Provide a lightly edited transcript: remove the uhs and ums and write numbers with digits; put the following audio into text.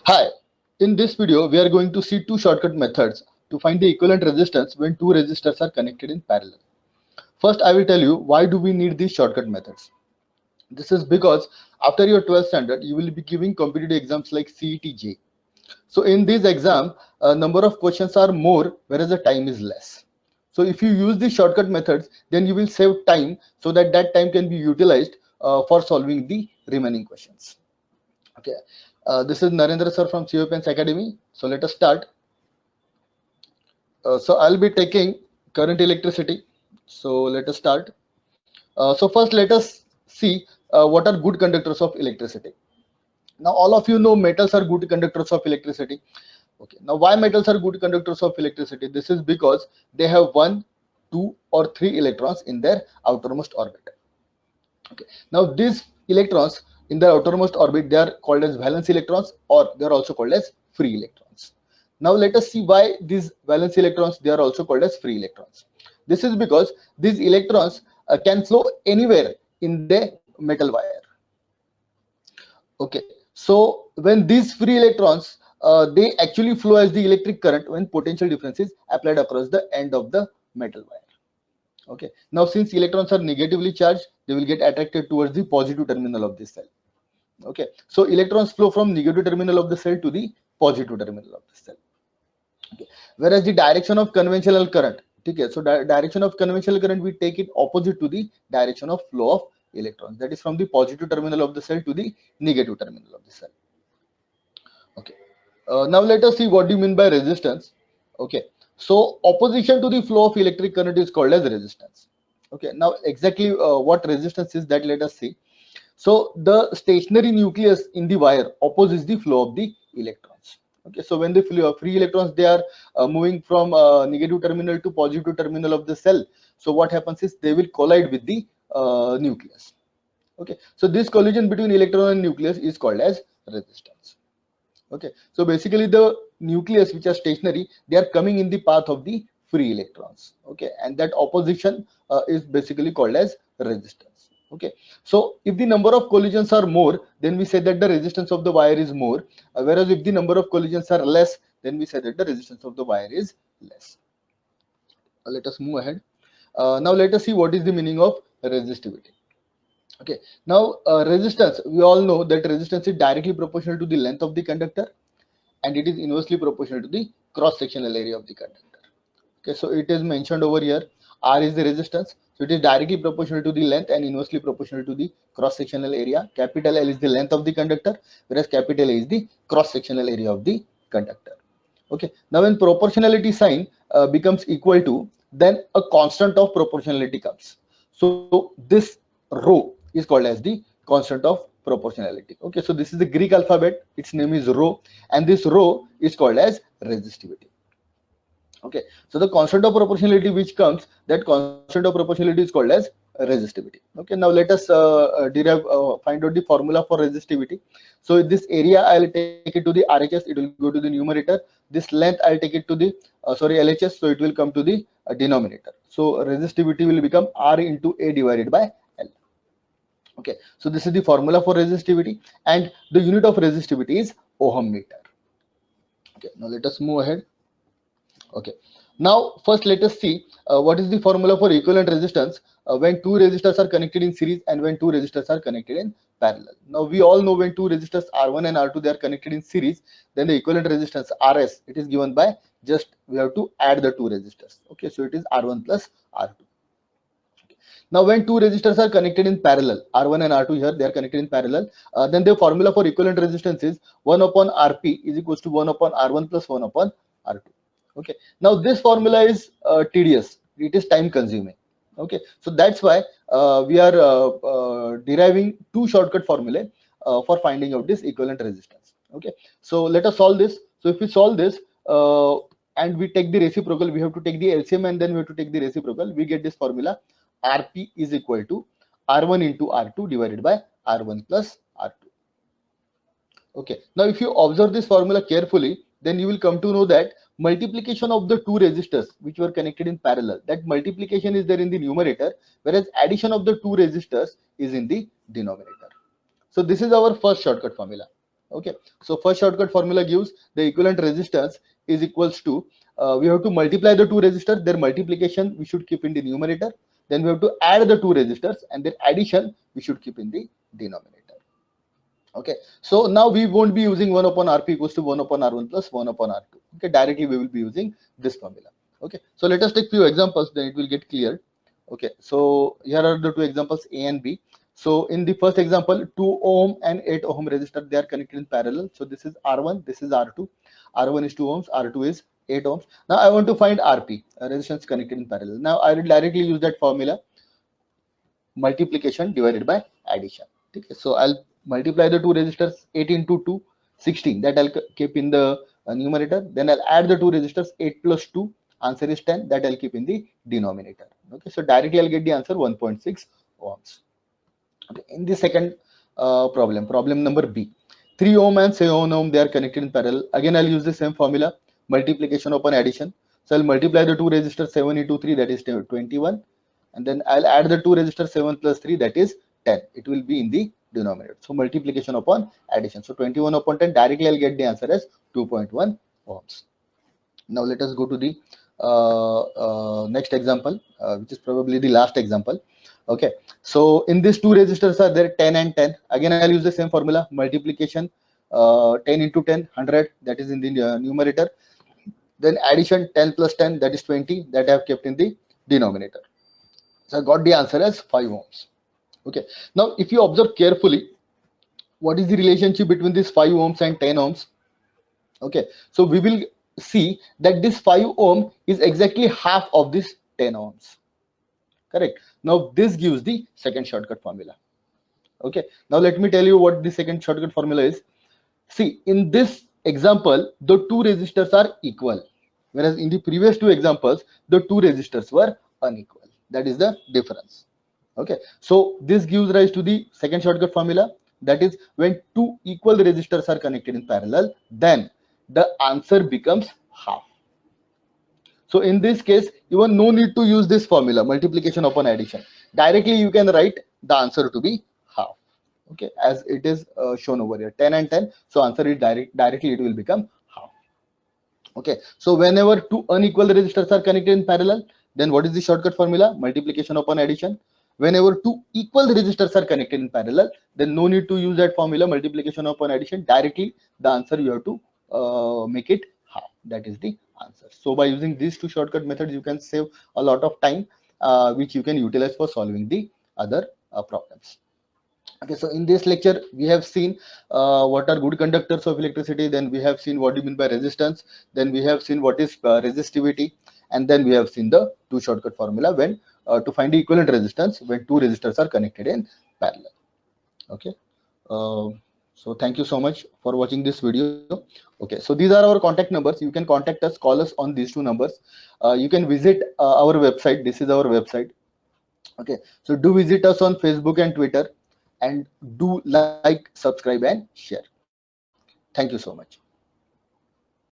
Hi, in this video we are going to see two shortcut methods to find the equivalent resistance when two resistors are connected in parallel. First, I will tell you why do we need these shortcut methods. This is because after your 12th standard you will be giving competitive exams like CET. So in this exam, a number of questions are more whereas the time is less. So if you use these shortcut methods, then you will save time so that time can be utilized for solving the remaining questions. Okay, this is Narendra sir from COEPian Academy. So let us start. So I'll be taking current electricity. So let us start. So first let us see what are good conductors of electricity. Now all of you know metals are good conductors of electricity. Okay. Now why metals are good conductors of electricity? This is because they have one, two, or three electrons in their outermost orbit. Okay. Now these electrons in their outermost orbit, they are called as valence electrons, or they are also called as free electrons. Now let us see why these valence electrons, they are also called as free electrons. This is because these electrons can flow anywhere in the metal wire. Okay, so when these free electrons they actually flow as the electric current when potential difference is applied across the end of the metal wire. Okay, now since electrons are negatively charged, they will get attracted towards the positive terminal of the cell. Okay, so electrons flow from negative terminal of the cell to the positive terminal of the cell. Okay, whereas the direction of conventional current, okay, so direction of conventional current, we take it opposite to the direction of flow of electrons, that is from the positive terminal of the cell to the negative terminal of the cell. Okay, now let us see what do you mean by resistance. Okay, so opposition to the flow of electric current is called as resistance. Okay, now exactly what resistance is, that let us see. So the stationary nucleus in the wire opposes the flow of the electrons. Okay, so when the free electrons, they are moving from negative terminal to positive terminal of the cell, so what happens is they will collide with the nucleus. Okay, so this collision between electron and nucleus is called as resistance. Okay, so basically the nucleus which are stationary, they are coming in the path of the free electrons. Okay, and that opposition is basically called as resistance. Okay, so if the number of collisions are more, then we say that the resistance of the wire is more, whereas if the number of collisions are less, then we say that the resistance of the wire is less. Let us move ahead. Now let us see what is the meaning of resistivity. Okay, now resistance, we all know that resistance is directly proportional to the length of the conductor, and it is inversely proportional to the cross sectional area of the conductor. Okay, so it is mentioned over here, R is the resistance, so it is directly proportional to the length and inversely proportional to the cross sectional area. Capital L is the length of the conductor, whereas capital A is the cross sectional area of the conductor. Okay, now when proportionality sign becomes equal to, then a constant of proportionality comes. So this rho is called as the constant of proportionality. Okay, so this is the Greek alphabet, its name is rho, and this rho is called as resistivity. Okay, so the constant of proportionality which comes, that constant of proportionality is called as resistivity. Okay, now let us find out the formula for resistivity. So this area, I'll take it to the RHS, it will go to the numerator. This length, I'll take it to the LHS, so it will come to the denominator. So resistivity will become R into A divided by L. Okay, so this is the formula for resistivity, and the unit of resistivity is ohm meter. Okay, now let us move ahead. Okay, now first let us see what is the formula for equivalent resistance when two resistors are connected in series and when two resistors are connected in parallel. Now we all know when two resistors R1 and R2, they are connected in series, then the equivalent resistance RS, it is given by, just we have to add the two resistors. Okay, so it is R1 plus R2. Now when two resistors are connected in parallel, R1 and R2 here, they are connected in parallel, then the formula for equivalent resistance is 1 upon Rp is equals to 1 upon R1 plus 1 upon R2. Okay, now this formula is tedious, it is time consuming. Okay, so that's why we are deriving two shortcut formulae for finding out this equivalent resistance. Okay, so let us solve this. So if we solve this and we take the reciprocal, we have to take the LCM and then we have to take the reciprocal, we get this formula, Rp is equal to R1 into R2 divided by R1 plus R2. Okay, now if you observe this formula carefully, then you will come to know that multiplication of the two resistors which were connected in parallel, that multiplication is there in the numerator, whereas addition of the two resistors is in the denominator. So this is our first shortcut formula. Okay, so first shortcut formula gives the equivalent resistance is equals to, we have to multiply the two resistors, their multiplication we should keep in the numerator, then we have to add the two resistors and their addition we should keep in the denominator. Okay, so now we won't be using 1 upon rp equals to 1 upon r1 plus 1 upon r2. Okay, directly we will be using this formula. Okay, so let us take few examples, then it will get clear. Okay, so here are the two examples A and B. So in the first example, 2 ohm and 8 ohm resistor, they are connected in parallel. So this is R1, this is R2. R1 is 2 ohms, R2 is 8 ohms. Now I want to find RP, resistance connected in parallel. Now I will directly use that formula, multiplication divided by addition. Okay, so I'll multiply the two resistors, 8 into 2, 16. That I'll keep in the numerator. Then I'll add the two resistors, 8 plus 2. Answer is 10. That I'll keep in the denominator. Okay, so directly I'll get the answer 1.6 ohms. Okay, in the second problem number B, 3 ohm and 7 ohm, they are connected in parallel. Again, I'll use the same formula, multiplication upon addition. So I'll multiply the two resistors, 7 into 3, that is 21. And then I'll add the two resistors, 7 plus 3, that is 10. It will be in the denominator. So multiplication upon addition. So 21 upon 10, directly I'll get the answer as 2.1 ohms. Now let us go to the next example, which is probably the last example. Okay, so in these two resistors are there, 10 and 10. Again, I'll use the same formula, multiplication, 10 into 10, 100, that is in the numerator. Then addition, 10 plus 10, that is 20, that I have kept in the denominator. So I got the answer as 5 ohms. Okay, now if you observe carefully, what is the relationship between this 5 ohms and 10 ohms? Okay, so we will see that this 5 ohm is exactly half of this 10 ohms. Correct. Now this gives the second shortcut formula. Okay, now let me tell you what the second shortcut formula is. See, in this example, the two resistors are equal, whereas in the previous two examples, the two resistors were unequal. That is the difference. Okay, so this gives rise to the second shortcut formula. That is, when two equal resistors are connected in parallel, then the answer becomes half. So in this case, even no need to use this formula, multiplication upon addition. Directly you can write the answer to be half. Okay, as it is shown over here, 10 and 10. So answer is directly it will become half. Okay, so whenever two unequal resistors are connected in parallel, then what is the shortcut formula? Multiplication upon addition. Whenever two equal resistors are connected in parallel, then no need to use that formula, multiplication upon addition. Directly the answer you have to make it half. That is the answer. So by using these two shortcut methods, you can save a lot of time, which you can utilize for solving the other problems. Okay, so in this lecture we have seen what are good conductors of electricity, then we have seen what do you mean by resistance, then we have seen what is resistivity, and then we have seen the two shortcut formula when to find the equivalent resistance when two resistors are connected in parallel. Okay, so thank you so much for watching this video. Okay, so these are our contact numbers. You can contact us, call us on these two numbers. You can visit our website. This is our website. Okay, so do visit us on Facebook and Twitter, and do like, subscribe and share. Thank you so much.